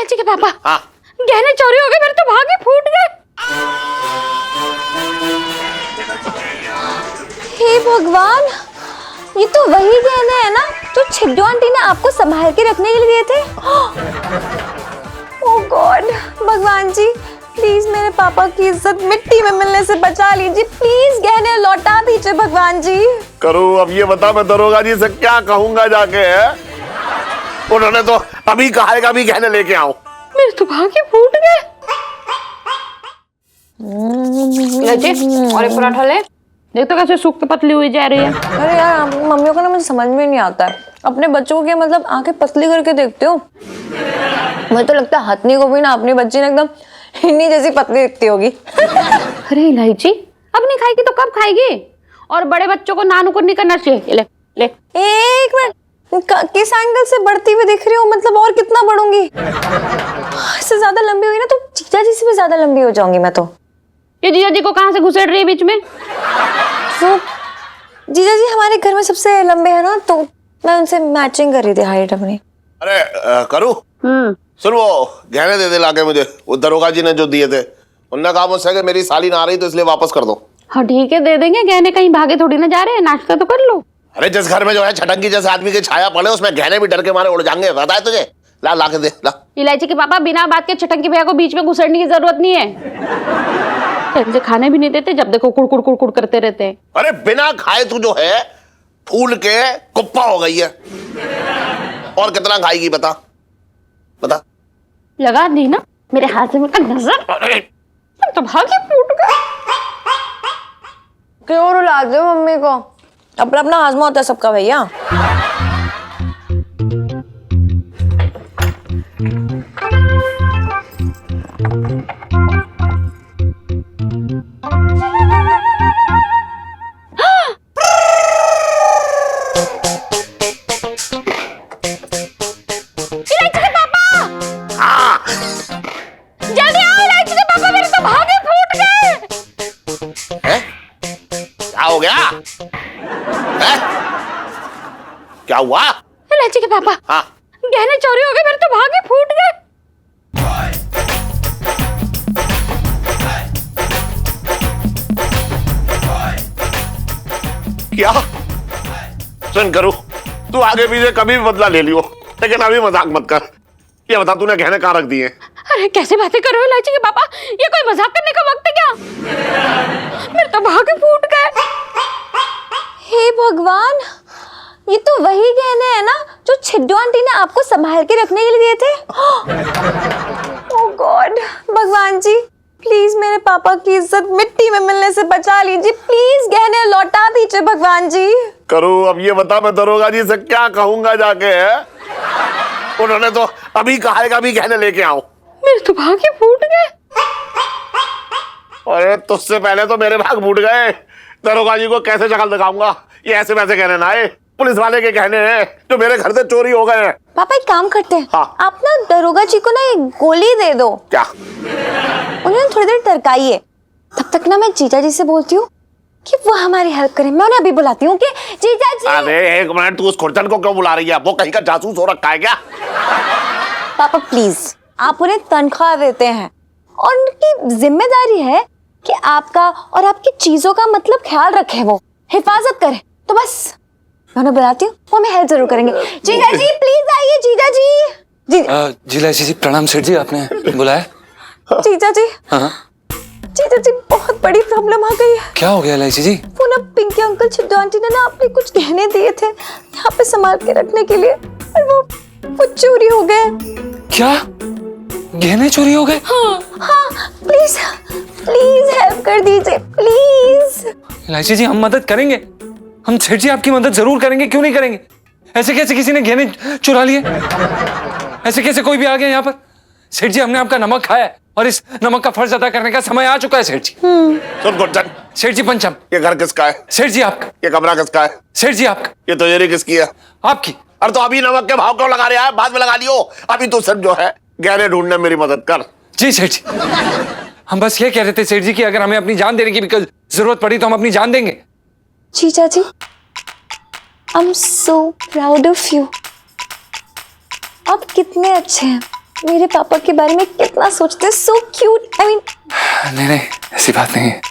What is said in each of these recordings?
इलायची के पापा। हाँ। गहने चोरी हो गए, मेरे तो भागे फूट गए। हे भगवान, ये तो वही गहने है ना जो छिड्डू आंटी ने आपको संभाल के रखने के लिए दिए थे। ओह गॉड, भगवान जी प्लीज मेरे पापा की इज्जत मिट्टी में मिलने से बचा लीजिए। प्लीज गहने लौटा दीजिए भगवान जी। करूँ अब ये बता, मैं दरोगा जी से क्या कहूंगा जाके है? उन्होंने तो अभी कहा है कि अभी गहने लेके आओ। मेरे तो भागे फूट गए। इलायची और एक पराठा ले। देख तो कैसे सूख के पतली हुई जा रही है। अरे यार मम्मियों को ना मुझे समझ में नहीं आता है, अपने बच्चों के मतलब आंखें पतली करके देखते हो। मुझे तो लगता है हथनी को भी ना अपनी बच्ची ने एकदम हिन्नी जैसी पतली दिखती होगी। अरे इलायची अब नहीं खाएगी तो कब खाएगी? और बड़े बच्चों को नानुकुर नहीं करना चाहिए। ले ले। एक मिनट, किस एंगल से बढ़ती हुई दिख रही हो? मतलब और कितना बढ़ूंगी? इससे ज्यादा लंबी हुई ना तो जीजा जी से भी ज्यादा लंबी हो जाऊंगी मैं तो। ये जीजा जी को कहाँ से घुसेड़ रही है बीच में? वो जीजा जी हमारे घर में सबसे लंबे हैं ना, तो मैं उनसे मैचिंग कर रही थी हाइट अपनी। अरे करूँ सुन, वो गहने दे दे लाके मुझे, वो दरोगा जी ने जो दिए थे। उन्होंने कहा मुझसे कि मेरी साली ना आ रही तो इसलिए वापस कर दो। हाँ ठीक है, दे देंगे। गहने कहीं भागे थोड़ी ना जा रहे हैं, नाश्ता तो कर लो। अरे जिस घर में जो है छटंकी जैसे आदमी की छाया पड़े उसमें गहने भी डर के मारे उड़ जाएंगे, पता है तुझे? ला ला के दे ला। इलायची के पापा बिना बात के छटंकी भैया को बीच में घुसेड़ने की जरूरत नहीं है। मुझे खाने भी नहीं देते, जब देखो कुड़कुड़ कुड़कुड़ करते रहते हैं। अरे बिना खाए तू जो है फूल के कुप्पा हो गई है। और कितना खाएगी बता बता। लगा दी ना मेरे हाथ से मेरा नजर, तो भागे फूट गए। क्यों रुलाते हो मम्मी को? अपना अपना हाजमा होता है सबका भैया। इलायची के पापा, जल्दी आओ। इलायची के पापा मेरे तो भागे फूट गए। है? क्या हो गया है? क्या हुआ? इलायची के पापा, हाँ। गहने चोरी हो गए, मेरे तो भागे फूट गए। क्या? सुन करूँ, तू आगे पीछे कभी भी बदला ले लियो, लेकिन अभी मजाक मत कर। ये बता तूने गहने कहाँ रख दिए? अरे कैसे बातें कर रहे हो इलायची के पापा? ये कोई मजाक करने का वक्त है क्या? मेरे तो भागे फूट गए। हे भगवान, ये तो वही गहने हैं ना जो छिड्डू आंटी ने आपको संभाल के रखने के लिए दिए थे। ओह गॉड, भगवान जी प्लीज मेरे पापा की इज्जत मिट्टी में मिलने से बचा लीजिए। प्लीज गहने लौटा दीजिए भगवान जी। करूँ अब ये बता, मैं दरोगा जी से क्या कहूंगा जाके है? उन्होंने तो अभी कहा है कि अभी गहने लेके आओ। मेरे तो भागे फूट गए। अरे तुझसे पहले तो मेरे भाग फूट गए। दरोगा जी को कैसे शक्ल दिखाऊंगा? ये ऐसे वैसे गहने ना आए, पुलिस वाले के गहने हैं जो मेरे घर से चोरी हो गए हैं। पापा एक काम करते हैं, हाँ। आप ना दरोगा जी को ना एक गोली दे दो। क्या? उन्हें थोड़ी देर टरकाइए, तब तक ना मैं जीजा जी से बोलती हूँ कि वो हमारी हेल्प करें। मैं उन्हें अभी बुलाती हूँ कि जीजा जी। अरे एक मिनट, तू उस खुरचन को क्यों बुला रही है? वो कहीं का जासूस हो रखा है क्या? पापा प्लीज, आप उन्हें तनख्वाह देते हैं और उनकी जिम्मेदारी है कि आपका और आपकी चीजों का मतलब ख्याल रखे, वो हिफाजत करे। तो बस मैं उन्हें बुलाती हूँ, वो हमें हेल्प जरूर करेंगे। जीजा जी प्लीज आइए। जीजा जी जी इलायची जी प्रणाम। सेठ जी आपने बुलाया? जीजा जी। हाँ जीजा जी बहुत बड़ी प्रॉब्लम आ गई है। क्या हो गया इलायची जी? वो ना पिंकी अंकल छिड्डू आंटी ने ना अपने कुछ गहने दिए थे यहाँ पे संभाल के रखने के लिए, और वो चोरी हो गए। क्या गहने चोरी हो गए? हाँ प्लीज प्लीज हेल्प कर दीजिए प्लीज। इलायची जी हम मदद करेंगे, हम सेठ जी आपकी मदद जरूर करेंगे, क्यों नहीं करेंगे? ऐसे कैसे किसी ने गहने चुरा लिए? ऐसे कैसे कोई भी आ गया यहाँ पर? सेठ जी हमने आपका नमक खाया है और इस नमक का फर्ज अदा करने का समय आ चुका है सेठ जी। सुन गुर्जन, सेठ जी पंचम। ये घर किसका है? सेठ जी आपका। ये कमरा किसका है? सेठ जी आपका। ये तिजोरी किसकी है? आपकी। अरे तो अभी नमक के भाव क्यों लगा रहा है? बाद में लगा लियो। अभी तो सिर्फ जो है गहने ढूंढने मेरी मदद कर। जी सेठ जी, हम बस ये कह रहे थे सेठ जी कि अगर हमें अपनी जान देने की भी जरूरत पड़ी तो हम अपनी जान देंगे। जीजा जी I am so proud of you. आप कितने अच्छे हैं, मेरे पापा के बारे में कितना सोचते हैं, सो क्यूट। आई मीन नहीं नहीं, ऐसी बात नहीं है।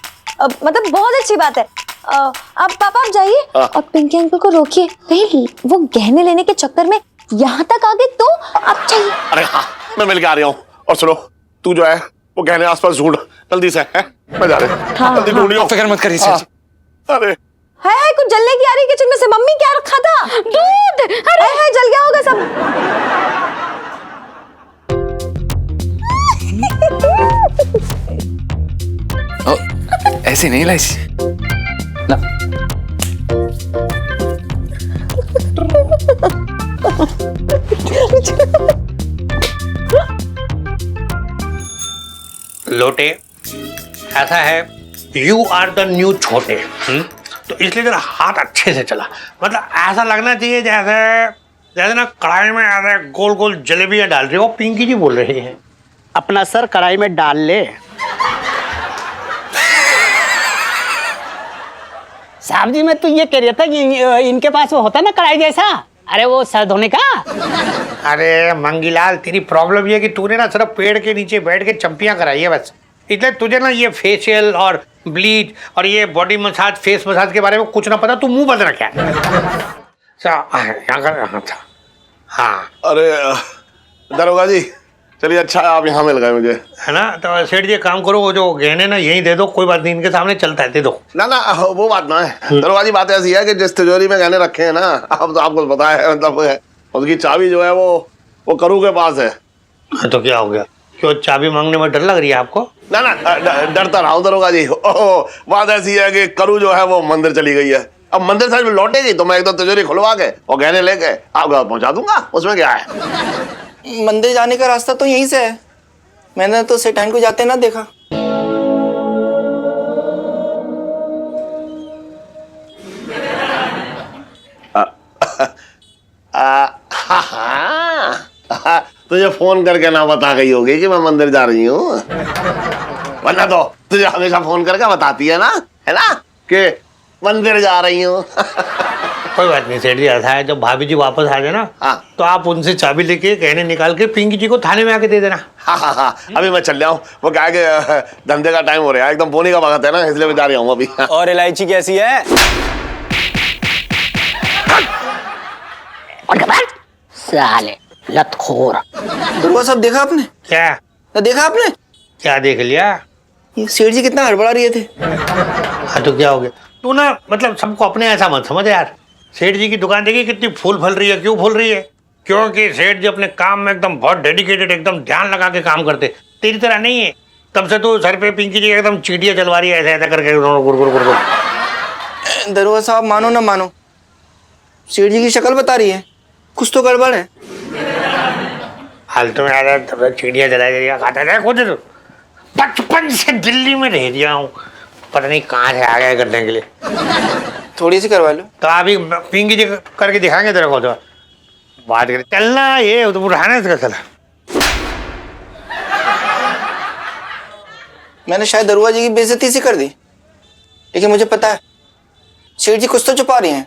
मतलब बहुत अच्छी बात है। अब पापा आप जाइए और पिंकी अंकल को रोकिए, कहीं वो गहने लेने के चक्कर में यहाँ तक आ गए तो आप चाहिए। अरे हाँ, मैं मिल के आ रहा हूँ। और सुनो, तू जो है वो गहने आसपास ढूंढ जल्दी से, है? मैं जा रहा हूँ, जल्दी ढूंढियो। फिक्र मत करिए सेठ जी। अरे है कुछ जलने की आ रही किचन में से। मम्मी क्या रखा था? दूध। अरे है, जल गया होगा सब। ऐसे नहीं लाइसी ना। लोटे, ऐसा है, यू आर द न्यू छोटे। तो इसलिए जरा हाथ अच्छे से चला, मतलब ऐसा लगना चाहिए जैसे जैसे ना कढ़ाई में ऐसे गोल गोल जलेबियां डाल रही हो। पिंकी जी बोल रही हैं। अपना सर कढ़ाई में डाल ले। साहब जी, मैं तो ये कह रहा था कि इनके पास वो होता ना कढ़ाई जैसा, अरे वो सर धोने का। अरे मंगीलाल, तेरी प्रॉब्लम ये है कि तूने ना सिर्फ पेड़ के नीचे बैठ के चंपियां कराई है बस। इसलिए तुझे ना ये फेशियल और ब्लीच और ये बॉडी मसाज, फेस मसाज के बारे में कुछ ना पता। तू मुंह बंद रखा है। हाँ, अरे दरोगा जी, चलिए अच्छा आप यहाँ मिल गए मुझे, है ना। तो सेठ जी काम करो, वो जो गहने ना यहीं दे दो, कोई बात नहीं, इनके सामने चलता है, दे दो। ना ना वो बात ना है दरोगा जी। बात ऐसी है कि जिस तिजोरी में गहने रखे हैं ना, अब तो आपको पता है, मतलब उसकी चाबी जो है वो करू के पास है। तो क्या हो गया? क्यों, चाबी मांगने में डर लग रही है आपको? ना ना डरता रहा हूँ दरोगा जी। ओह, बात ऐसी है कि करू जो है वो मंदिर चली गई है। अब मंदिर साइड में लौटेगी तो मैं एकदम तिजोरी खुलवा के और गहने लेके आपके पास पहुंचा दूंगा, उसमें क्या है। मंदिर जाने का रास्ता तो यहीं से है, मैंने तो सेठान को जाते ना देखा। तुझे फोन करके ना बता गई होगी कि मैं मंदिर जा रही हूँ, वरना तो तुझे हमेशा फोन करके बताती है ना कि मंदिर जा रही हूँ। कोई बात नहीं सेठ जी, ऐसा है जब भाभी जी वापस आ जाए ना, हाँ। तो आप उनसे चाबी लेके गहने निकाल के पिंकी जी को थाने में आके दे देना। हाँ, अभी मैं चल रहा हूँ। वो क्या है कि धंधे का टाइम हो रहा है, एकदम बोनी का वक्त है ना, इसलिए मैं जा रहा हूँ अभी। और इलायची कैसी है? साले लतखोर। दुर्गा साहब, देखा आपने? क्या? ना देखा आपने? क्या देख लिया? ये सेठ जी कितना हड़बड़ा रहे थे। हाँ तो क्या हो गया? तू ना मतलब सबको अपने ऐसा मत समझ यार। सेठ जी की दुकान देखिए कितनी फूल फल रही है। क्यों फूल रही है? क्योंकि सेठ जी अपने काम में एकदम बहुत डेडिकेटेड, एकदम ध्यान लगा के काम करते। तेरी तरह नहीं है। तब से तो सर पे पिंकी जी एकदम चींटियां चलवा रही है, ऐसा ऐसा करके गुर। दरोगा साहब, मानो ना मानो, सेठ जी की शक्ल बता रही है, कुछ तो गड़बड़ है। फालतू में आ रहा है, चींटियां चला रही है, खाता है खुद। बचपन से दिल्ली में रह दिया हूँ, पता नहीं कहाँ से आ गया करने के लिए। थोड़ी सी करवा लो। तो अभी पिंकी जी करके दिखाएंगे तेरे को, तो बात करें। चलना ये तो उठाना इसका चला। मैंने शायद दरोगा जी की बेइज्जती सी कर दी, लेकिन मुझे पता है सेठ जी कुछ तो छुपा रही हैं।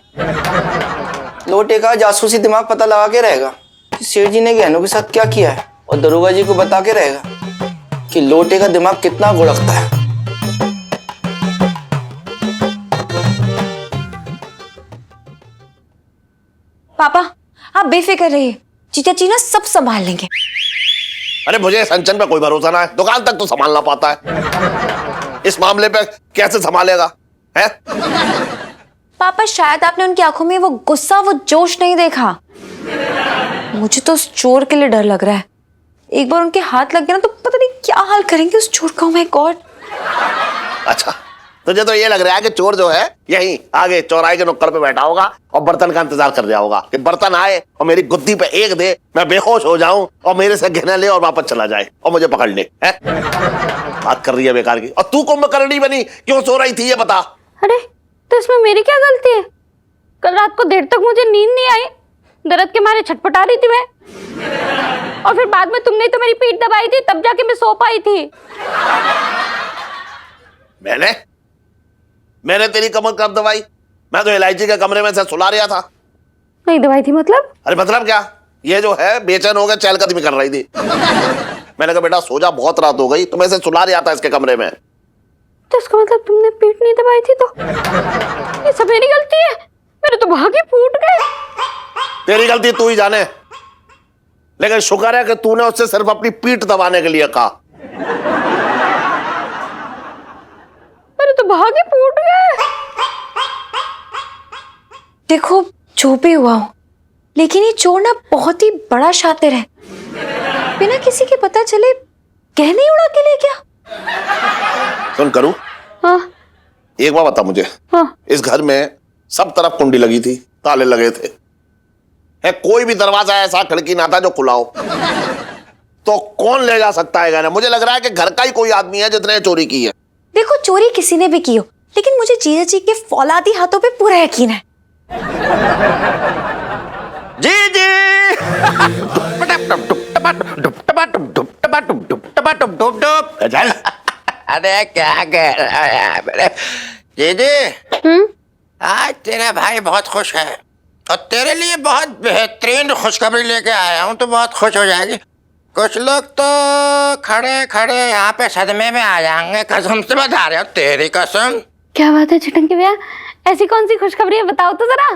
लोटे का जासूसी दिमाग पता लगा के रहेगा कि सेठ जी ने गहनों के साथ क्या किया है, और दरोगा जी को बता के रहेगा कि लोटे का दिमाग कितना गुड़कता है। पापा आप बेफिक्र रहिए, जीजा जी ना सब संभाल लेंगे। अरे मुझे संचन पे कोई भरोसा ना है, दुकान तक तो संभाल ना पाता है, इस मामले पे कैसे संभालेगा है? पापा शायद आपने उनकी आंखों में वो गुस्सा, वो जोश नहीं देखा। मुझे तो उस चोर के लिए डर लग रहा है। एक बार उनके हाथ लग गया ना तो पता नहीं क्या हाल करेंगे उस चोर का। Oh my God. अच्छा, तुझे तो ये लग रहा है कि चोर जो है यहीं आगे चौराहे के नुक्कड़ पे बैठा होगा और बर्तन का इंतजार कर रहा होगा कि बर्तन आए और मेरी गुद्दी पे एक दे, मैं बेहोश हो जाऊं और मेरे से गहना ले और वापस चला जाए और मुझे पकड़ ले। है बात कर रही है बेकार की। और तू कुंभकर्णी बनी, क्यों सो रही थी ये बता। अरे तो इसमें मेरी क्या गलती है? कल रात को देर तक मुझे नींद नहीं आई, दर्द के मारे छटपटा रही थी मैं, और फिर बाद में तुमने तो मेरी पीठ दबाई थी, तब जाके मैं सो पाई थी। मैंने तेरी कमर कब दबाई? मैं तो इलायची के कमरे में से सुला रहा था। नहीं दवाई थी मतलब? अरे मतलब क्या, ये जो है बेचैन हो गया, चहलकदमी कर रही थी। मैंने कहा बेटा सो जा, बहुत रात हो गई, तुम्हें से सुला नहीं आता इसके कमरे में। तो इसका मतलब तुमने पीठ नहीं दबाई थी? तो ये सब मेरी गलती है, मेरे तो भागे फूट गए। तेरी गलती तू ही जाने, लेकिन शुक्र है कि तूने उससे सिर्फ अपनी पीठ दबाने के लिए कहा। मेरे तो भागे फूट गए। देखो जो भी हुआ हो, लेकिन ये चोर ना बहुत ही बड़ा शातिर है। बिना किसी के पता चले गहने उड़ा के ले गया। सुन करूं, हाँ एक बात बता मुझे, हाँ। इस घर में सब तरफ कुंडी लगी थी, ताले लगे थे, है कोई भी दरवाजा ऐसा खिड़की ना था जो खुला हो, तो कौन ले जा सकता है गहने? मुझे लग रहा है कि घर का ही कोई आदमी है जिसने चोरी की है। देखो चोरी किसी ने भी की हो, लेकिन मुझे जीजा जी के फौलादी हाथों पे पूरा यकीन है। जी जी चल। अरे क्या कह रहा है मेरे दीदी? आज तेरा भाई बहुत खुश है और तेरे लिए बहुत बेहतरीन खुशखबरी लेके आया हूँ, तो बहुत खुश हो जाएगी। कुछ लोग तो खड़े खड़े यहाँ पे सदमे में आ जाएंगे, कसम से बता रहे हो, तेरी कसम। क्या बात है चिटंकी भैया, ऐसी कौन सी खुशखबरी है, बताओ तो जरा।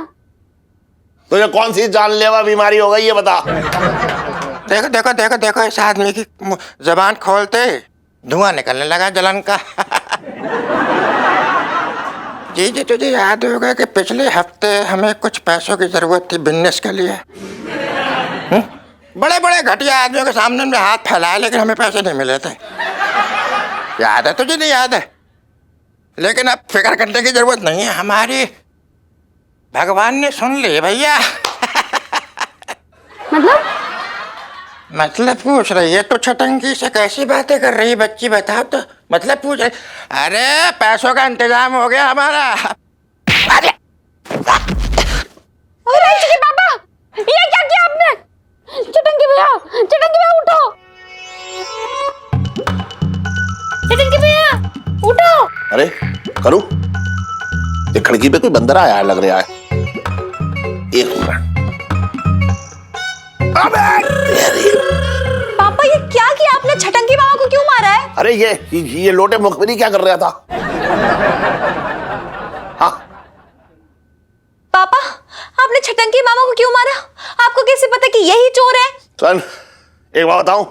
तुझे कौन सी जानलेवा बीमारी हो गई ये बता। देखो देखो देखो देखो, इस आदमी की जबान खोलते धुआं निकलने लगा जलन का। जी जी तुझे याद होगा कि पिछले हफ्ते हमें कुछ पैसों की जरूरत थी बिजनेस के लिए। बड़े बड़े घटिया आदमियों के सामने हमने हाथ फैलाया, लेकिन हमें पैसे नहीं मिले थे। याद है तुझे? नहीं याद है? लेकिन अब फिक्र करने की जरूरत नहीं है, हमारी भगवान ने सुन ली भैया। मतलब पूछ रही है तो छटंकी से कैसी बातें कर रही है बच्ची, बताओ तो। मतलब पूछ रही, अरे पैसों का इंतजाम हो गया हमारा। अरे पापा ये क्या किया आपने? चिटंकी भैया उठो, चिटंकी भैया उठो। अरे करूं, ये खिड़की पे कोई बंदर आया है लग रहा है। एक मिनट। पापा ये क्या किया आपने? छटंकी मामा को क्यों मारा है? अरे ये लोटे मुखबिरी क्या कर रहा था? हाँ पापा आपने छटंकी मामा को क्यों मारा? आपको कैसे पता कि यही चोर है? सुन, एक बात बताऊं,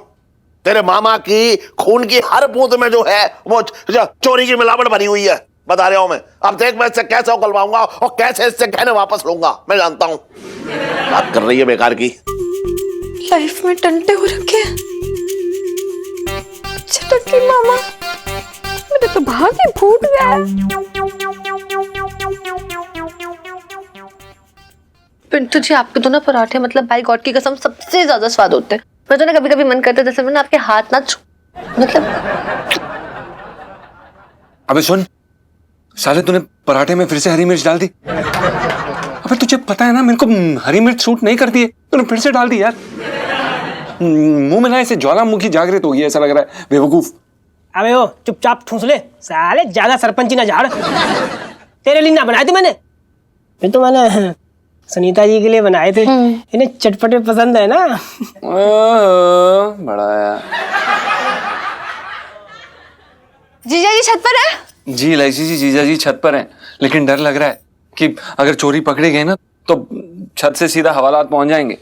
तेरे मामा की खून की हर बूंद में जो है वो चोरी की मिलावट भरी हुई है, बता रहा हूं मैं। अब देख मैं इससे कैसे उकलवाऊंगा और कैसे इससे गहने वापस लूंगा, मैं जानता हूं। बात कर रही है बेकार की। लाइफ में टंटे हो रखे हैं। छटंकी मामा मेरे तो भागे फूट गया। पिंटू जी आपके तो ना पराठे मतलब बाय गॉड की कसम सबसे ज्यादा स्वाद होते हैं। मैं तो ना कभी कभी मन करता है जैसे मैं ना आपके हाथ ना मतलब। अबे सुन साले, तूने पराठे में फिर से हरी मिर्च डाल दी। अबे तुझे पता है ना मेरे को हरी मिर्च सूट नहीं करती है, तूने फिर से डाल दी यार। मुंह में ना ऐसे ज्वालामुखी जागृत हो गई, ऐसा लग रहा है, बेवकूफ। अबे ओ चुपचाप ठूस ले साले, ज्यादा सरपंची ना झाड़। तेरे लिए ना बनाए थे मैंने, फिर तो मैंने सुनीता जी के लिए बनाए थे। इन्हें चटपटे पसंद है ना। बड़ा यार। जीजा जी छत पर है? जी इलायची जी, जीजा जी छत पर हैं, लेकिन डर लग रहा है कि अगर चोरी पकड़ी गई ना तो छत से सीधा हवालात पहुंच जाएंगे।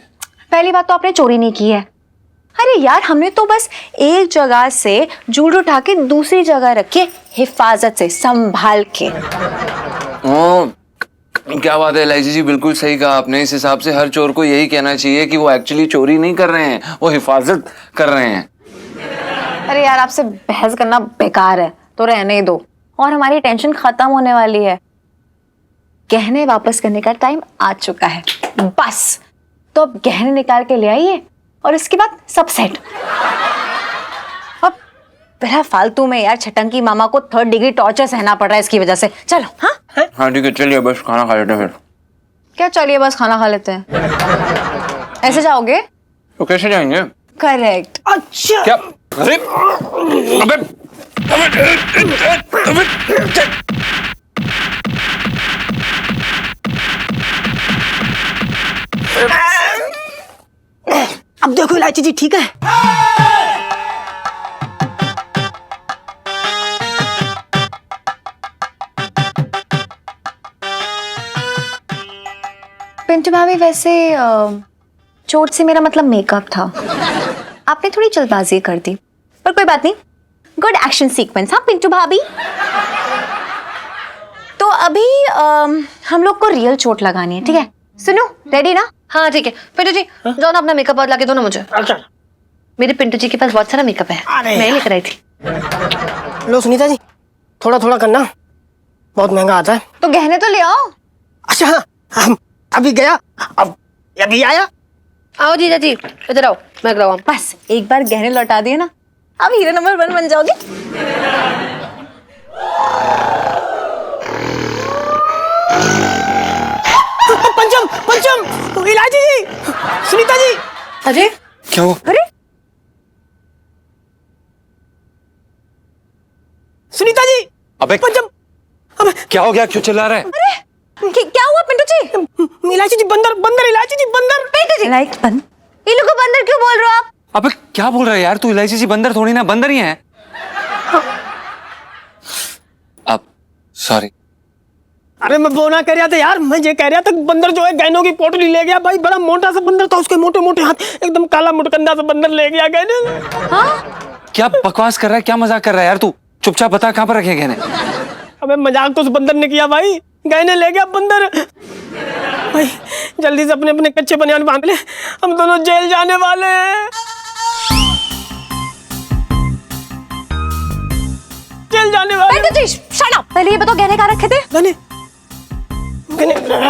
पहली बात तो आपने चोरी नहीं की है। अरे यार हमने तो बस एक जगह से जूड़ उठा के दूसरी जगह रखे, हिफाजत से संभाल के। क्या बात है इलायची जी, बिल्कुल सही कहा आपने। इस हिसाब से हर चोर को यही कहना चाहिए कि वो एक्चुअली चोरी नहीं कर रहे हैं, वो हिफाजत कर रहे हैं। अरे यार आपसे बहस करना बेकार है, तो रहने ही दो। और हमारी टेंशन खत्म होने वाली है, गहने वापस करने का टाइम आ चुका है बस। तो अब गहने निकाल के ले आइए और इसके बाद सब सेट। अब पहला फालतू में यार छटंकी मामा को 3rd डिग्री टॉर्चर सहना पड़ रहा है इसकी वजह से। चलो हाँ ठीक है, चलिए बस खाना खा लेते हैं फिर। क्या चलिए बस खाना खा लेते हैं? ऐसे जाओगे? तो कैसे जाएंगे? करेक्ट। अच्छा क्या? अरे अबे अब देखो इलायची जी ठीक है। पिंटू भाभी वैसे चोट से मेरा मतलब मेकअप था। आपने थोड़ी जल्दबाजी कर दी, पर कोई बात नहीं। Good action sequence. हाँ पिंटू भाभी, तो अभी हम लोग को रियल चोट लगानी है, ठीक है? सुनो, रेडी ना? हाँ ठीक है पिंटू जी, जाओ ना अपना मेकअप और लाके दो ना मुझे। अच्छा मेरे पिंटू जी के पास बहुत सारा मेकअप है, अरे। मैं ही लेकर आई थी। लो सुनीता जी, थोड़ा थोड़ा करना, बहुत महंगा आता है। तो गहने तो ले आओ। अच्छा हाँ, हम अभी गया, अब अभी आया। आओ जीजा जी, इधर आओ, मैं कराऊँ। बस एक बार गहने लौटा दिए ना, अब हीरो नंबर 1 बन जाओगे। पंचम पंचम, इलायची जी, सुनीता जी। अरे क्या हुआ? अरे सुनीता जी, अबे पंचम, अबे क्या हो गया? क्यों चिल्ला रहा है? क्या हुआ पिंटू जी? इलायची जी, बंदर बंदर, इलायची जी बंदर। पिंटू जी लाइट बंद, ये लोग को बंदर क्यों बोल रहे हो आप? अबे क्या बोल रहा है यार तू? इलायची जी बंदर थोड़ी ना, बंदर ही है। अब सॉरी। अरे मैं वो ना कह रहा था यार, मैं ये कह रहा था बंदर जो है गहनों की पोटली ले गया भाई। बड़ा मोटा सा बंदर था, उसके मोटे मोटे हाथ, एकदम काला मुटकंदा सा बंदर ले गया गहने। हाँ क्या बकवास कर रहा है? क्या मजाक कर रहा है यार तू? चुपचाप बता कहाँ पर रखे गहने? अबे मजाक तो उस बंदर ने किया भाई, गहने ले गया बंदर। भाई जल्दी से अपने अपने कच्चे बनियान बांध ले, हम दोनों जेल जाने वाले हैं। जेल जाने वाले। पिंटू जी शट अप, पहले ये बताओ गहने कहाँ रखे थे? गहने गहने गहने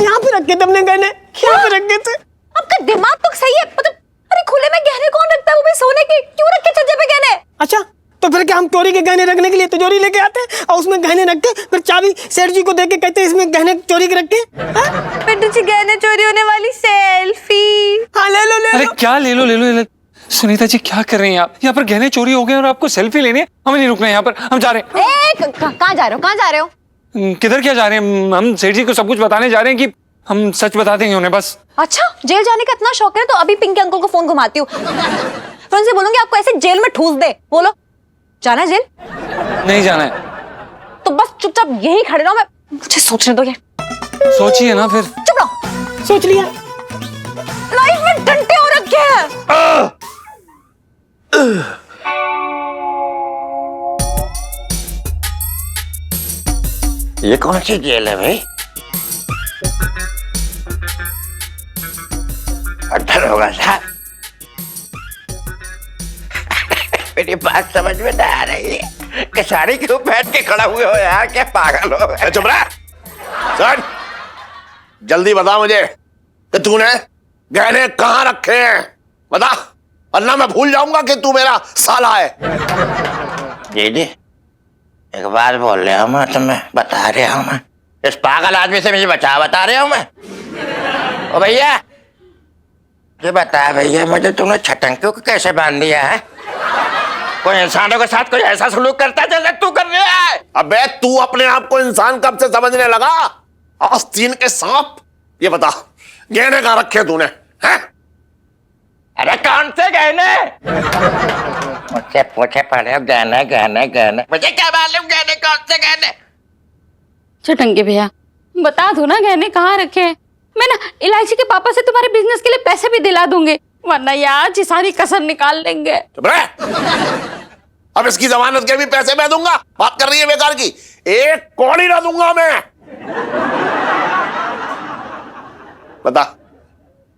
यहाँ पे रखे थे हमने गहने, यहाँ पे रखे थे। आपका दिमाग तो सही है, मतलब अरे खुले में गहने कौन रखता है, वो भी सोने के? क्यों रखे छज्जे पे गहने? अच्छा तो फिर क्या हम चोरी के गहने रखने के लिए तिजोरी लेके आते हैं और उसमें गहने रख के फिर चाबी सेठ जी को दे के कहते हैं इसमें गहने चोरी के रखे? पिंटू जी गहने चोरी होने वाली सेल्फी। हाँ ले लो ले अरे लो। क्या ले लो ले लो ले लो। सुनीता जी क्या कर रहे हैं आप? यहाँ पर गहने चोरी हो गए और आपको सेल्फी लेनी है? हमें नहीं रुकना है यहाँ पर, हम जा रहे हैं। कहाँ जा रहे हो, कहाँ जा रहे हो? किधर क्या जा रहे हैं? हम सेठ जी को सब कुछ बताने जा रहे हैं कि हम सच बता देंगे उन्हें बस। अच्छा जेल जाने का इतना शौक है तो अभी पिंकी अंकल को फोन घुमाती हूँ, फिर उनसे बोलूंगी आपको ऐसे जेल में ठूस दे। बोलो जाना है जेल? नहीं जाना है। तो बस चुपचाप यहीं खड़े रहो, मैं मुझे सोचने दो यार। सोचिए ना फिर। चुप रहो। सोच लिया। लाइफ में डंडे हो रखे हैं। ये कौन सी जेल है भाई? अड्डर होगा साहब। मेरी बात समझ में नहीं आ रही है कि साड़ी क्यों बैठ के खड़ा हुए हो यार? क्या पागल हो गए? चुप रह। सर जल्दी बता मुझे कि तूने गहने कहाँ रखे हैं, बता, वरना मैं भूल जाऊंगा कि तू मेरा साला है। दीदी एक बात बोल रहा हूँ मैं, तुम्हें बता रहा हूँ मैं, इस पागल आदमी से मुझे बता रहा हूँ मैं। ओ भैया ये बता भैया, मुझे तुमने छटंकियों को कैसे बांध दिया है? कोई इंसानों के साथ कोई ऐसा सलूक करता है जैसे तू कर रहा है? अबे तू अपने आप को इंसान कब से समझने लगा? आस्तीन के सांप। ये बता गहने कहाँ रखे तूने हैं? अरे कौन से गहने? मुझसे पूछे पड़े गहने गहने गहने, मुझे क्या मालूम गहने कौन से गहने? चटंगे भैया बता दो ना गहने कहाँ रखे हैं। मैं ना इलायची के पापा से तुम्हारे बिजनेस के लिए पैसे भी दिला दूंगी, वरना यार जी सारी कसर निकाल लेंगे। चुप रह। अब इसकी जमानत के भी पैसे मैं दूंगा? बात कर रही है बेकार की, एक कौड़ी ना दूंगा मैं। बता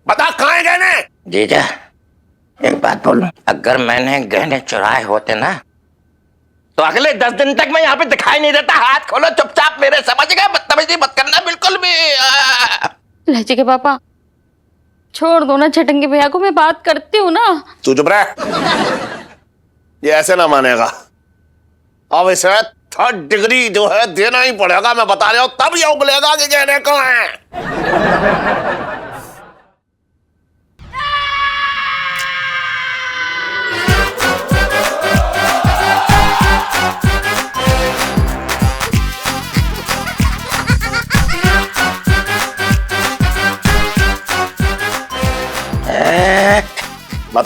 बता कहाँ है गहने? जीजा एक बात बोलूं, अगर मैंने गहने चुराए होते ना तो अगले 10 दिन तक मैं यहाँ पे दिखाई नहीं देता। हाथ खोलो चुपचाप मेरे, समझ गए? बदतमीजी मत करना बिल्कुल भी। इलायची के पापा छोड़ दो ना चटंगे भैया को, मैं बात करती हूँ ना। तू चुप रह। ये ऐसे ना मानेगा, अब इसे 3rd डिग्री जो है देना ही पड़ेगा। मैं बता रहा हूं, तब ये उगलेगा कि गहने कहाँ हैं।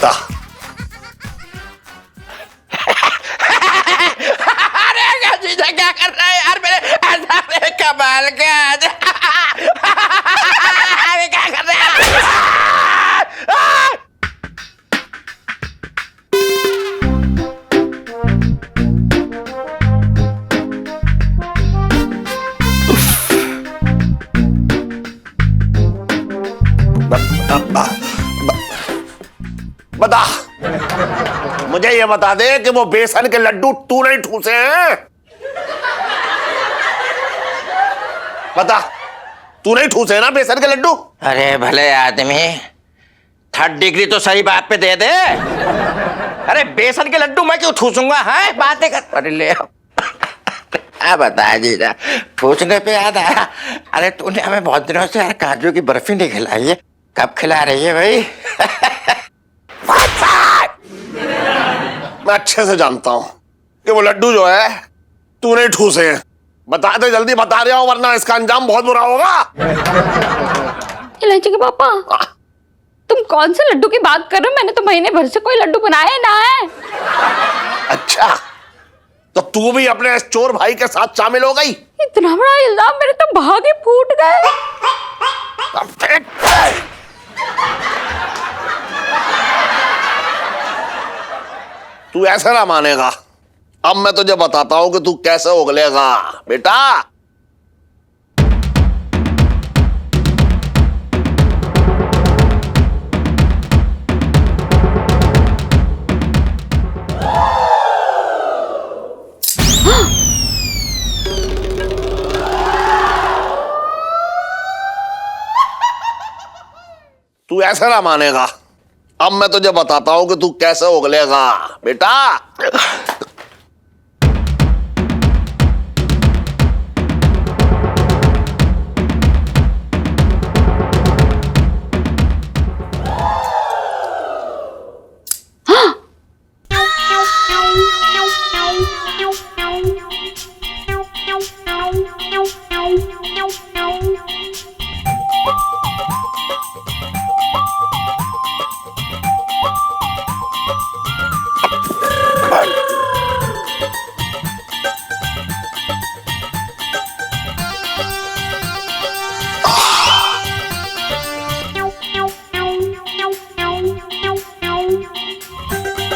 बता। अरे जीजा क्या कर रहा है यार मेरे, अरे कमाल का अरे क्या कर रहे हैं? बता, मुझे ये बता दे कि वो बेसन के लड्डू तू नहीं ठूसे हैं? बता, तू नहीं ठूसे ना बेसन के लड्डू? अरे भले आदमी, 3rd डिग्री तो सही बात पे दे दे। अरे बेसन के लड्डू मैं क्यों ठूसूंगा? है बातें कर। अरे ले क्या बता जीजा, ठूसने पे याद आया, अरे तूने हमें बहुत दिनों से यार काजू की बर्फी नहीं खिलाई है, कब खिला रही है भाई? मैं अच्छे से जानता हूं कि वो लड्डू जो है तू नहीं ठूसे हैं। बता दे, जल्दी बता रहा हूं, वरना इसका अंजाम बहुत बुरा होगा। इलायची के पापा, तुम कौन से लड्डू की बात कर रहे हो? मैंने तो महीने भर से कोई लड्डू बनाया ना है। अच्छा, तो तू भी अपने इस चोर भाई के साथ शामिल हो गई? इतना बड़ा इल्जाम, मेरे तो भाग ही फूट गए। तू ऐसा ना मानेगा। अब मैं तुझे बताता हूं कि तू कैसे उगलेगा बेटा। तू ऐसा ना मानेगा। अब मैं तुझे बताता हूं कि तू कैसे उगलेगा बेटा।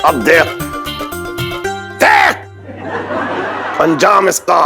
अब देख देख अंजाम इसका।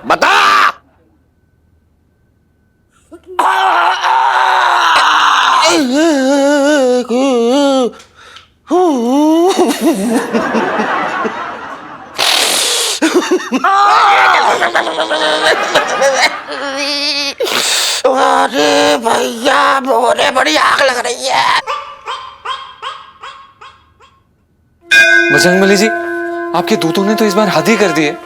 बता। अरे भैया मोरे बड़ी आग लग रही है। बजरंगबली जी, आपके दूतों ने तो इस बार हद ही कर दी है।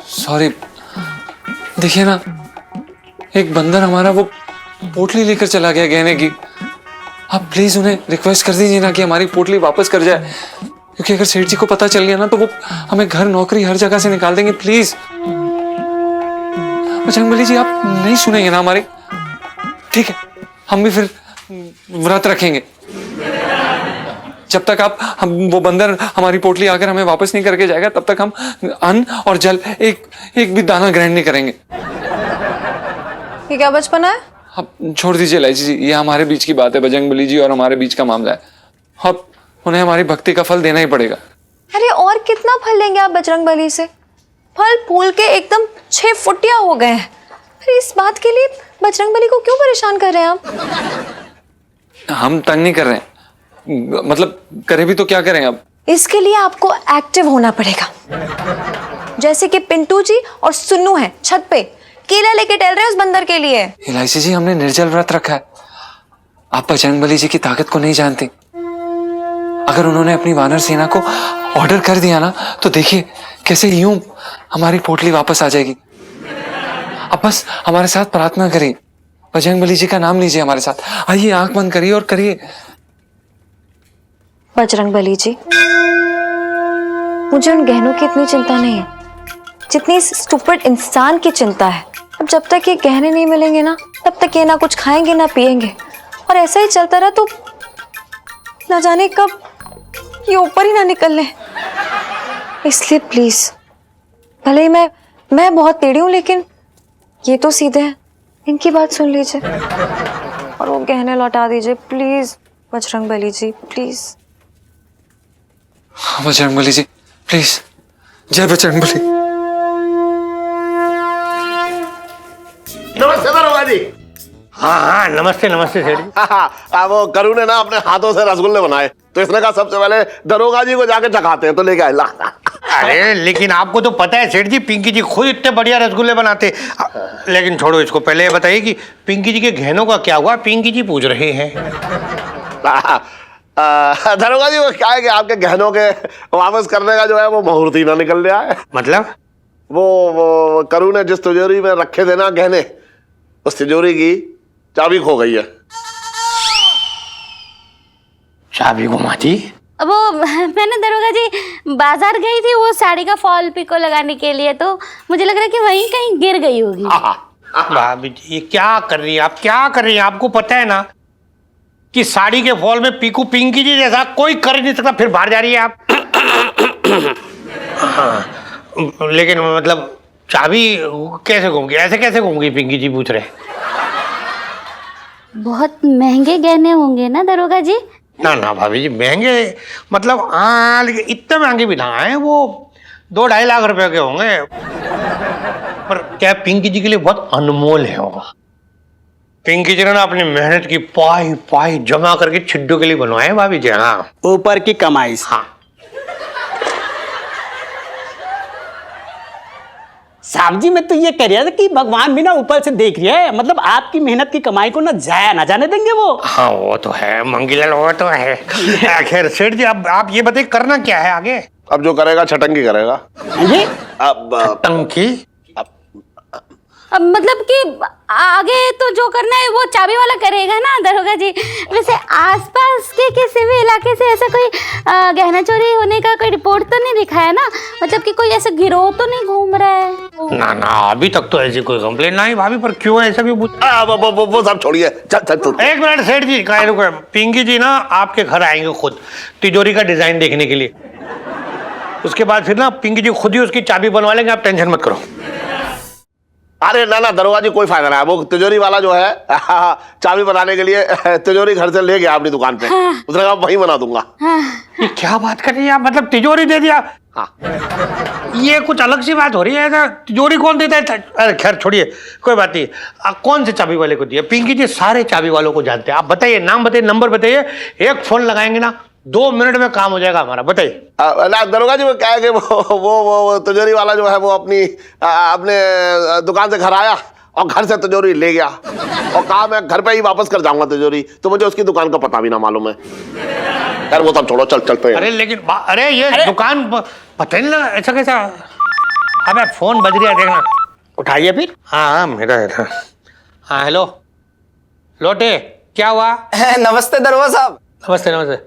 सॉरी। देखिए ना, एक बंदर हमारा वो पोटली लेकर चला गया गहने की। आप प्लीज उन्हें रिक्वेस्ट कर दीजिए ना कि हमारी पोटली वापस कर जाए, क्योंकि अगर सेठ जी को पता चल गया ना तो वो हमें घर नौकरी हर जगह से निकाल देंगे। प्लीज बजरंगबली जी, आप नहीं सुनेंगे ना हमारी? ठीक है, हम भी फिर व्रत रखेंगे। जब तक हम वो बंदर हमारी पोटली आकर हमें वापस नहीं करके जाएगा, तब तक हम अन्न और जल एक भी दाना ग्रहण नहीं करेंगे। ये क्या बचपना है? आप छोड़ दीजिए इलायची जी, ये हमारे बीच की बात है। बजरंगबली जी और हमारे बीच का मामला है। अब उन्हें हमारी भक्ति का फल देना ही पड़ेगा। अरे और कितना फल लेंगे आप बजरंगबली से? फल फूल के एकदम 6 फुटिया हो गए हैं। अरे इस बात के लिए बजरंगबली को क्यों परेशान कर रहे हैं आप? हम तंग नहीं कर रहे हैं, मतलब करें भी तो क्या करें अब? इसके लिए आपको एक्टिव होना पड़ेगा। जैसे कि पिंटू जी और सुन्नू हैं छत पे केला लेके टहल रहे हैं उस बंदर के लिए। इलायची जी, हमने निर्जल व्रत रखा है। आप बजरंगबली जी की ताकत को नहीं जानते। अगर उन्होंने अपनी वानर सेना को ऑर्डर कर दिया ना, तो देखिए कैसे यूं हमारी पोटली वापस आ जाएगी। अब बस हमारे साथ प्रार्थना करिए, बजरंगबली जी का नाम लीजिए हमारे साथ। आइए, आंख बंद करिए और करिए। बजरंगबली जी, मुझे उन गहनों की इतनी चिंता नहीं है जितनी इस स्टूपिड इंसान की चिंता है। अब जब तक ये गहने नहीं मिलेंगे ना, तब तक ये ना कुछ खाएंगे ना पिएंगे, और ऐसा ही चलता रहा तो ना जाने कब ये ऊपर ही ना निकल ले। इसलिए प्लीज, भले ही मैं बहुत टेढ़ी हूं, लेकिन ये तो सीधे हैं, इनकी बात सुन लीजिए और वो गहने लौटा दीजिए please. Bajrangbali ji please. Bajrangbali ji please, जय बजरंगबली। नमस्ते दरोगा जी। हाँ हाँ, नमस्ते नमस्ते सेठ जी। वो करू ने ना अपने हाथों से रसगुल्ले बनाए, तो इसने कहा सबसे पहले दरोगा जी को जाके चखाते हैं, तो लेके आए। ला। अरे लेकिन आपको तो पता है सेठ जी, पिंकी जी खुद इतने बढ़िया रसगुल्ले बनाते। लेकिन छोड़ो इसको, पहले ये बताइए कि पिंकी जी के गहनों का क्या हुआ? पिंकी जी पूछ रहे हैं। दरोगा जी वो क्या है कि आपके गहनों के वापस करने का जो है वो मुहूर्त ही ना निकल रहा है। मतलब? वो करू ने जिस तिजोरी में रखे थे ना गहने, उस तिजोरी की चाबी खो गई है। चाबी घुमा दी? वो मैंने दरोगा जी बाजार गई थी वो साड़ी का फॉल पिको लगाने के लिए, तो मुझे लग रहा है कि वहीं कहीं गिर गई होगी। भाभी जी ये क्या कर रही है आप? क्या कर रही हैं? आपको पता है ना कि साड़ी के फॉल में पीकू पिंकी जी जैसा कोई कर नहीं सकता, फिर बाहर जा रही है आप। हाँ, लेकिन मतलब चाबी कैसे घूमगी? ऐसे कैसे घूमगी? पिंकी जी पूछ रहे। बहुत महंगे गहने होंगे ना दरोगा जी? ना ना भाभी जी, महंगे मतलब हाँ, लेकिन इतने महंगे भी ना है, वो 2-2.5 लाख रुपए के होंगे। पर क्या पिंकी जी के लिए बहुत अनमोल है वो। पिंकी जी ने ना अपनी मेहनत की पाई पाई जमा करके छिड्डू के लिए बनवाए भाभी जी। हाँ, ऊपर की कमाई से। हाँ। साहब जी, मैं तो ये कह रहा था कि भगवान भी ना ऊपर से देख रही है, मतलब आपकी मेहनत की कमाई को ना जाया ना जाने देंगे वो। हाँ वो तो है मंगीलाल, वो तो है। खैर सेठ जी, अब आप ये बताइए करना क्या है आगे? अब जो करेगा छटंगी करेगा। ये अब टंकी? अब मतलब कि आगे तो जो करना है वो चाबी वाला करेगा ना दरोगा जी। वैसे आसपास के किसी भी इलाके से ऐसा कोई गहना चोरी होने का कोई रिपोर्ट तो नहीं दिखा है ना? मतलब कि कोई ऐसा गिरोह तो नहीं घूम रहा है? ना ना, अभी तक तो ऐसी कोई कंप्लेन नहीं भाभी, पर क्यों ऐसा क्यों पूछ? वो सब छोड़िए, चल। एक मिनट सेठ जी, कहीं रुको। पिंकी जी ना आपके घर आएंगे खुद तिजोरी का डिजाइन देखने के लिए। उसके बाद फिर ना पिंकी जी खुद ही उसकी चाबी बनवा लेंगे, आप टेंशन मत करो। अरे ना दरोगा जी कोई फायदा नहीं है। वो तिजोरी वाला जो है चाबी बनाने के लिए तिजोरी घर से ले गया अपनी दुकान पे। उसने कहा वहीं बना दूंगा। ये क्या बात कर रही है आप? मतलब तिजोरी दे दिया? हाँ। ये कुछ अलग सी बात हो रही है। तिजोरी कौन देता है? अरे खैर छोड़िए, कोई बात नहीं। कौन से चाबी वाले को दिया? पिंकी जी सारे चाबी वालों को जानते हैं। आप बताइए, नाम बताइए, नंबर बताइए, एक फोन लगाएंगे ना 2 मिनट में काम हो जाएगा हमारा। बताइए। दरोगा जी वो क्या है कि वो तिजोरी वाला जो है वो अपने दुकान से घर आया और घर से तिजोरी ले गया और कहा मैं घर पे ही वापस कर जाऊंगा तिजोरी, तो मुझे उसकी दुकान का पता भी ना मालूम है। यार वो सब छोड़ो, चलते हैं। अरे लेकिन अरे ये दुकान पता नहीं लगा ऐसा कैसा? अबे फोन बज रहा है, देखना। उठाइए फिर। हाँ मेरा है। हाँ हेलो लोटे, क्या हुआ? नमस्ते दरोगा साहब। नमस्ते नमस्ते।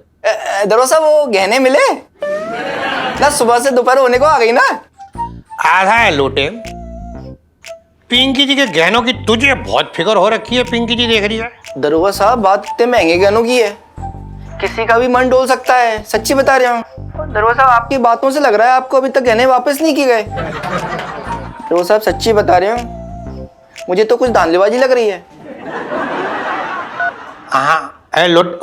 दरोगा साहब वो गहने मिले ना? सुबह से दोपहर होने को आ गई ना। आधा है लोटे, पिंकी जी के गहनों की तुझे बहुत फिक्र हो रखी है। पिंकी जी देख रही है। दरोगा साहब बात इतने महंगे गहनों की है, किसी का भी मन डोल सकता है, सच्ची बता रहा हूँ। दरोगा साहब आपकी बातों से लग रहा है आपको अभी तक गहने वापस नहीं किए गए। दरोगा साहब सच्ची बता रहे हूँ, मुझे तो कुछ धांधलीबाजी लग रही है। हाँ अरे लोट,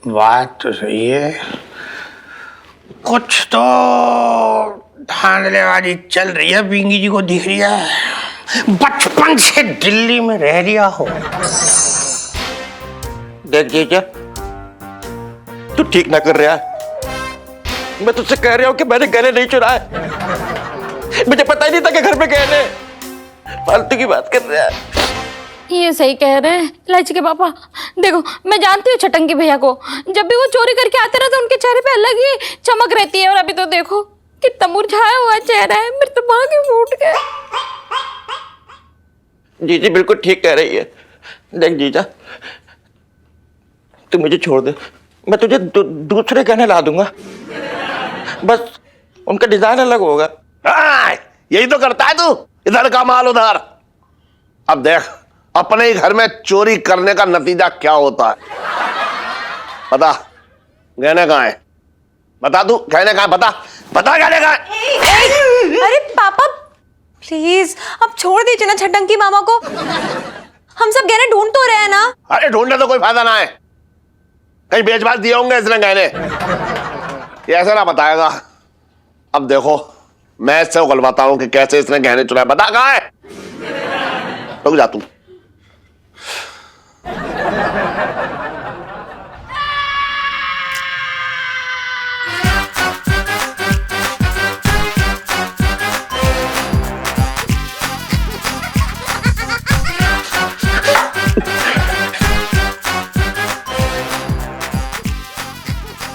बात तो सही है, कुछ तो धांधलेबाजी चल रही है। पिंकी जी को दिख रही है बचपन से दिल्ली में रह रिया हो। देख जीजा, तू ठीक ना कर रहा है। मैं तुझसे कह रहा हूं कि मैंने गहने नहीं चुराए। मुझे पता ही नहीं था कि घर में गहने। फालतू की बात कर रहा है। ये सही कह रहे हैं इलायची के पापा। देखो मैं जानती हूँ छटंकी भैया को, जब भी वो चोरी करके आते ना तो उनके चेहरे पे अलग ही चमक रहती है, और अभी तो देखो कितना मुरझाया हुआ चेहरा है, मेरे तो भागे फूट गए। जीजी बिल्कुल ठीक कह रही है। देख जीजा, तू मुझे छोड़ दे, मैं तुझे दूसरे गहने ला दूंगा, बस उनका डिजाइन अलग होगा। हाँ, यही तो करता है तू, इधर का माल उधर। अब देख अपने ही घर में चोरी करने का नतीजा क्या होता है। बता गहने कहाँ है, बता तू गहने कहाँ है, बता बता गहने कहाँ है। अरे पापा प्लीज अब छोड़ दीजिए ना छटंकी मामा को, हम सब गहने ढूंढ तो रहे हैं ना। अरे ढूंढने तो कोई फायदा ना है, कहीं बेच बाच दिए होंगे इसने गहने, ये ऐसा ना बताएगा। अब देखो मैं इससे उगलवाता हूं कि कैसे इसने गहने चुराए, बता कहाँ है। रुक जा तू।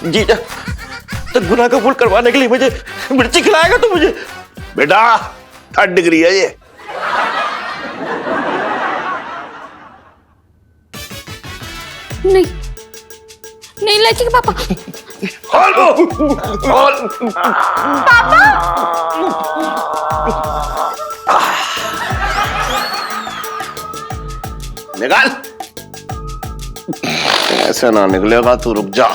जीजा तो गुनाह कबूल करवाने के लिए मुझे मिर्ची खिलाएगा तू मुझे? बेटा 3rd डिग्री है ये। नहीं नहीं इलायची के पापा। खोल वो, खोल। निकाल, ऐसे ना निकलेगा तू, रुक जा।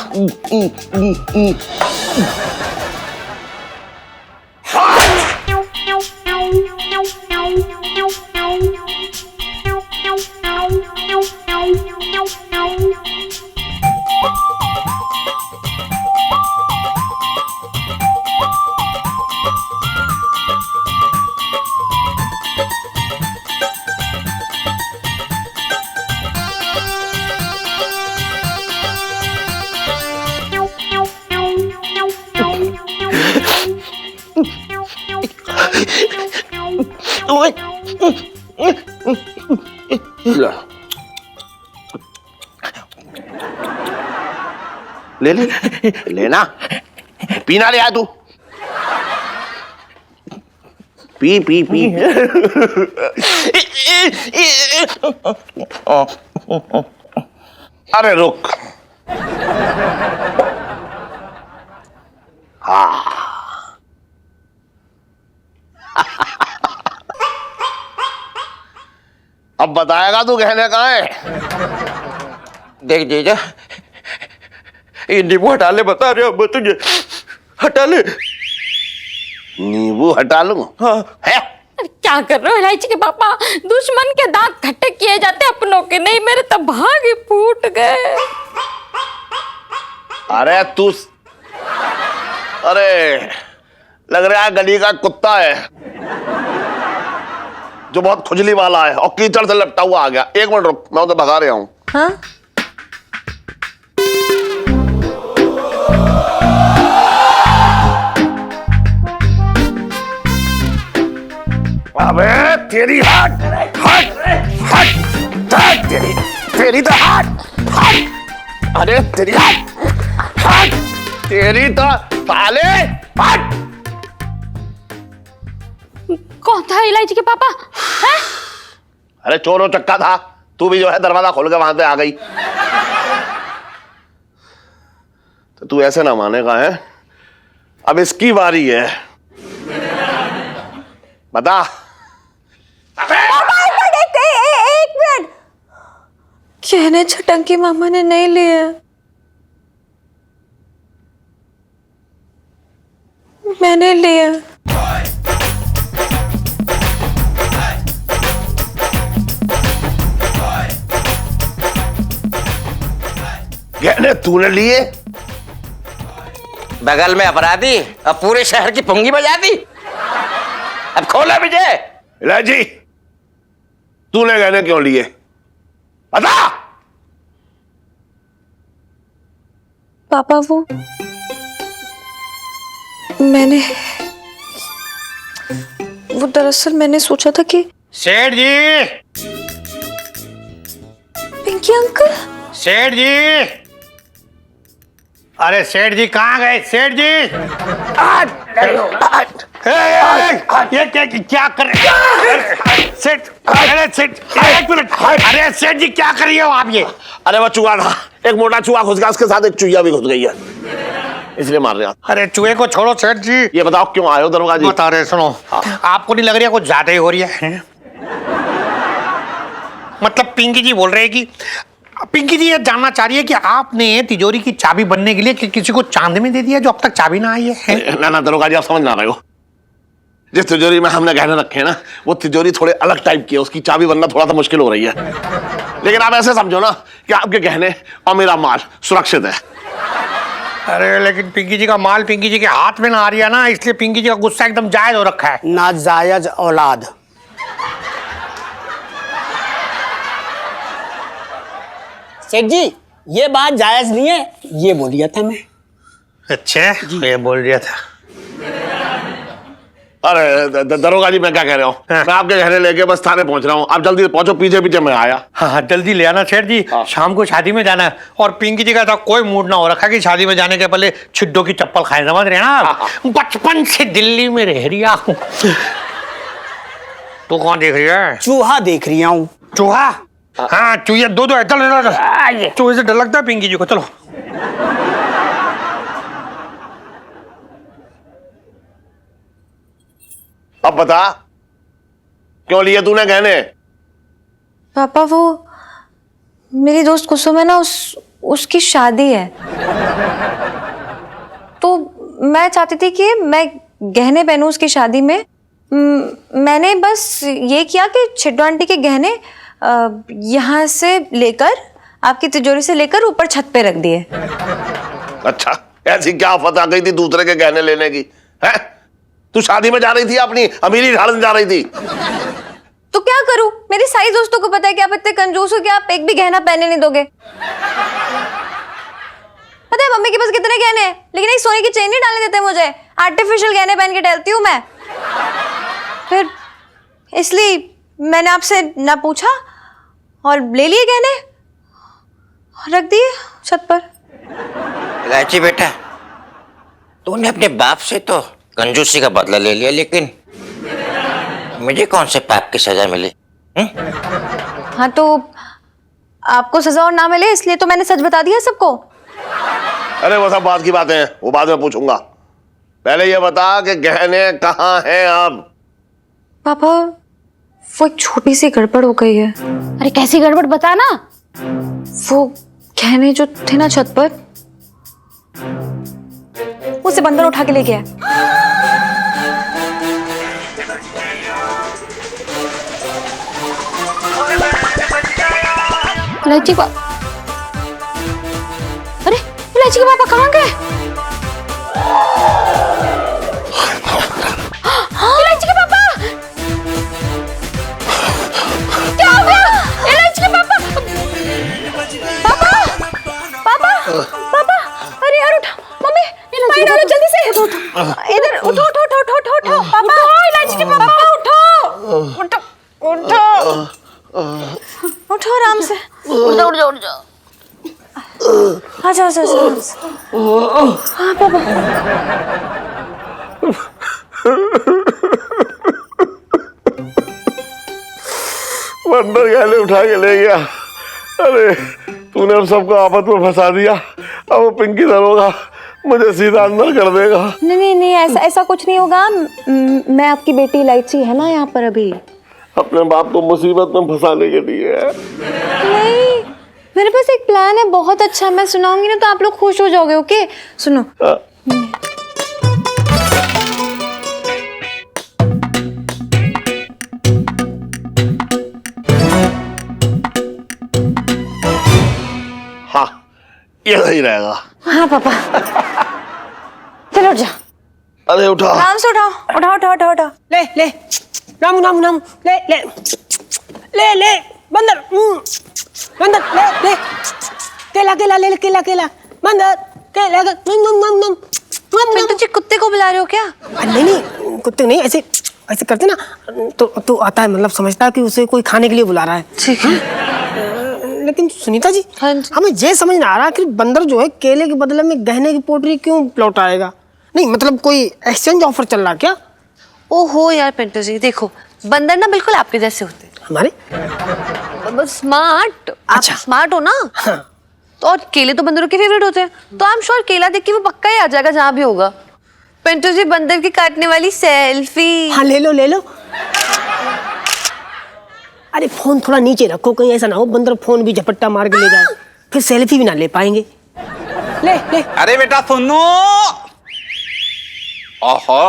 ले ले लेना, पीना ले आ तू, पी पी पी। अरे रुक, हाँ अब बताएगा तू गहने कहाँ है। देख जीजा, ये नींबू हटा ले, बता रहे हो मैं तुझे, हटा ले। नींबू हटा लूं? हाँ है? अरे क्या कर रहे हो इलायची के पापा, दुश्मन के दांत खट्टे किए जाते अपनों के नहीं, मेरे तो भागे फूट गए। अरे तू, अरे लग रहा है गली का कुत्ता है जो बहुत खुजली वाला है और कीचड़ से लपटा हुआ आ गया। 1 मिनट रुक, मैं उसे भगा रहा हूं। हाँ अबे तेरी हट हट हट हट, तेरी तो हट। अरे तेरी हट तेरी तो साले हट। कौन था इलायची के पापा? हैं? अरे चोरों चक्का था, तू भी जो है दरवाजा खोल के वहां से आ गई। तो तू ऐसे ना मानेगा है, अब इसकी बारी है, बता। एक मिनट, कहने छटंकी मामा ने नहीं लिए, मैंने लिए। गहने तूने लिए? बगल में अपराधी अब पूरे शहर की पुंगी बजा दी, अब खोला विजय। इलायची तूने गहने क्यों लिए, बता। पापा वो मैंने, वो दरअसल मैंने सोचा था कि सेठ जी, पिंकी अंकल, सेठ जी, अरे सेठ जी कहाँ गए सेठ जी? ये क्या कर रहे हैं सेठ? अरे सेठ, एक मिनट, अरे सेठ जी क्या कर रही हो आप ये? अरे वो चूहा था, एक मोटा चूहा घुस गया, उसके साथ एक चूहिया भी घुस गई है, इसलिए मार रहे हैं। अरे चूहे को छोड़ो सेठ जी, ये बताओ क्यों आए हो दरोगा जी? बता रहे सुनो, आपको नहीं लग रही है कुछ ज्यादा ही हो रही है? मतलब पिंकी जी बोल रहे हैं कि पिंकी जी ये जानना चाह रही है कि आपने तिजोरी की चाबी बनने के लिए किसी को चांद में दे दिया जो अब तक चाबी ना आई है? ना दरोगा जी, आप समझ ना रहे हो। जिस तिजोरी में हमने गहने रखे हैं ना, वो तिजोरी थोड़े अलग टाइप की है, उसकी चाबी बनना थोड़ा सा मुश्किल हो रही है। लेकिन आप ऐसे समझो ना कि आपके गहने और मेरा माल सुरक्षित है। अरे लेकिन पिंकी जी का माल पिंकी जी के हाथ में ना आ रही है ना, इसलिए पिंकी जी का गुस्सा एकदम जायज हो रखा है। नाजायज औलाद। सेठ जी ये बात जायज नहीं है, ये बोल दिया था मैं। अच्छा ये बोल दिया था। अरे दरोगा जी, मैं क्या कह रहा हूँ, मैं आपके गहने लेके बस थाने पहुंच रहा हूँ, आप जल्दी पहुंचो, पीछे पीछे मैं आया। हाँ जल्दी ले आना सेठ जी, शाम को शादी में जाना है और पिंकी जी का तो कोई मूड ना हो रखा कि शादी में जाने के पहले छिड्डों की चप्पल खाए, समझ रहे हैं ना आप? बचपन से दिल्ली में रह रही हूँ। तो कौन देख रही है? चूहा देख रही हूँ। चूहा? हाँ चूहे दो चूहे से डर लगता है पिंकी जी को। चलो अब बता क्यों लिए तूने गहने? पापा वो मेरी दोस्त कुसुम है ना, उसकी शादी है, तो मैं चाहती थी कि मैं गहने पहनूं उसकी शादी में। मैंने बस ये किया कि छिड्डो आंटी के गहने यहाँ से लेकर आपकी तिजोरी से लेकर ऊपर छत पे रख दिए। अच्छा, ऐसी क्या आफत आ गई थी दूसरे के गहने लेने की? है तू शादी में जा रही थी, अपनी अमीरी ढालने जा रही थी? तो क्या करूं, मेरी सारी दोस्तों को पता है कि आप इतने कंजूस हो कि आप एक भी गहना पहनने नहीं दोगे। पता है मम्मी के पास कितने गहने हैं, लेकिन एक सोने की चेन नहीं डालने देते मुझे। आर्टिफिशियल गहने पहन के टहलती हूँ मैं। फिर इसलिए मैंने आपसे ना पूछा और ले लिए गहने और रख दिए छत पर। इलायची बेटा, तूने अपने बाप से तो कंजूसी का बदला ले लिया, लेकिन मुझे कौन से पाप की सजा मिली? हाँ तो आपको सजा और ना मिले इसलिए तो मैंने सच बता दिया सबको। अरे वो सब बात की बातें हैं, वो बाद में पूछूंगा। पहले ये बता कि गहने कहाँ हैं अब? पापा वो एक छोटी सी गड़बड़ हो गई है। अरे कैसी गड़बड़, बता ना। वो गहने जो थे ना छत पर, उसे बंदर उठा के ले गया। इलायची पापा, अरे इलायची के पापा कहाँ गए? इलायची के पापा, क्या हो गया? इलायची के पापा, पापा, पापा, पापा, अरे यार उठो, मम्मी पानी डालो जल्दी से। इधर उठो उठो उठो उठो उठो उठो पापा, इलायची के पापा उठो उठो उठो उठो आराम से। उठ जाओ उठ जाओ उठ जाओ। आजा आजा आराम से। हाँ पापा। बंदर गहने उठा के ले गया। अरे तूने अब सबको आफत में फंसा दिया, अब वो पिंकी दरोगा मुझे सीधा अंदर कर देगा। नहीं नहीं नहीं, ऐसा कुछ नहीं होगा। मैं आपकी बेटी इलायची है ना यहाँ पर अभी। अपने बाप को मुसीबत में फंसाने के लिए। नहीं, मेरे पास एक प्लान है बहुत अच्छा, मैं सुनाऊंगी ना तो आप लोग खुश हो जाओगे। ओके सुनो। हाँ ये सही रहेगा। हाँ पापा चलो उठ जा। अरे उठा, आराम से उठाओ उठाओ उठाओ उठाओ उठाओ। ले ले नामू नामू नामू ले ले ले ले बंदर बंदर ले ले केला केला ले केला केला बंदर केला नम नम नम नम पिंटू जी कुत्ते को बुला रहे हो क्या? नहीं नहीं कुत्ते नहीं, ऐसे ऐसे करते ना तो आता है, मतलब समझता है कि उसे कोई खाने के लिए बुला रहा है। ठीक है। लेकिन सुनीता जी, हाँ जी। हमें ये समझ ना आ रहा कि बंदर जो है केले के बदले में गहने की पोटली क्यों लौटाएगा। नहीं मतलब कोई एक्सचेंज ऑफर चल रहा क्या? ओहो यार पिंटू जी, देखो बंदर ना बिल्कुल आपके जैसे होते हैं, हमारे स्मार्ट। अच्छा। आप स्मार्ट हो ना। हाँ। तो और केले तो बंदरों के फेवरेट होते हैं, तो आई एम श्योर केला देख के वो पक्का ही आ जाएगा जहाँ भी होगा। पिंटू जी, बंदर की काटने वाली सेल्फी। हाँ ले लो। अरे फोन थोड़ा नीचे रखो, कहीं ऐसा ना हो बंदर फोन भी झपट्टा मार के ले जाए, फिर सेल्फी भी ना ले पाएंगे। ले। अरे बेटा सुनो। ओहो,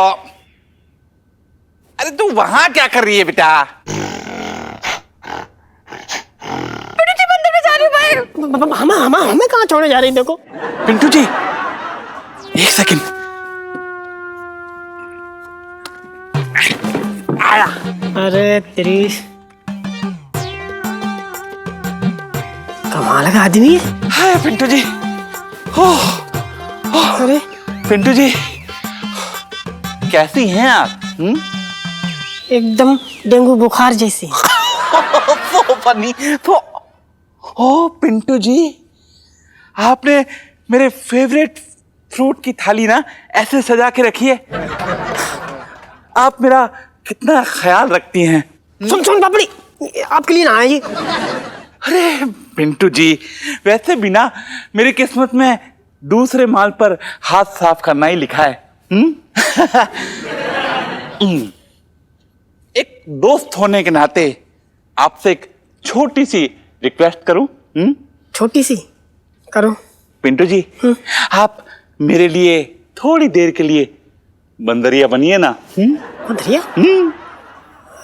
अरे तू वहां क्या कर रही है बेटा? हमें कहाँ छोड़े जा रही है? देखो पिंटू जी, एक सेकंड। आया। अरे तेरी कमाल का आदमी है। हाय पिंटू जी। अरे पिंटू जी, कैसी हैं आप? एकदम डेंगू बुखार जैसी। So funny। तो ओ पिंटू जी, आपने मेरे फेवरेट फ्रूट की थाली ना ऐसे सजा के रखी है। आप मेरा कितना ख्याल रखती हैं। सुन पापड़ी, आपके लिए ना आए ये। अरे पिंटू जी, वैसे भी ना मेरी किस्मत में दूसरे माल पर हाथ साफ करना ही लिखा है। एक दोस्त होने के नाते आपसे एक छोटी सी रिक्वेस्ट करूं? छोटी सी करो। पिंटू जी, आप मेरे लिए थोड़ी देर के लिए बंदरिया बनिए ना। बंदरिया?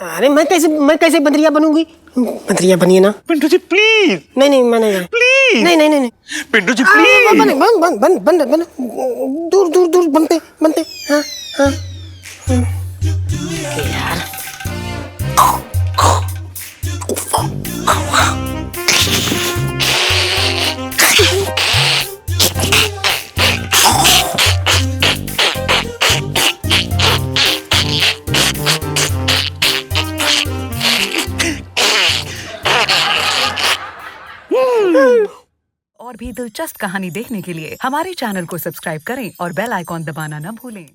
अरे मैं कैसे बंदरिया बनूंगी? बंदरिया बनिए ना। पिंटू जी प्लीज। नहीं मैं नहीं। प्लीज। नहीं। पिंटू जी प्लीज। बन दूर बनते। हाँ। यार और भी दिलचस्प कहानी देखने के लिए हमारे चैनल को सब्सक्राइब करें और बेल आइकॉन दबाना न भूलें।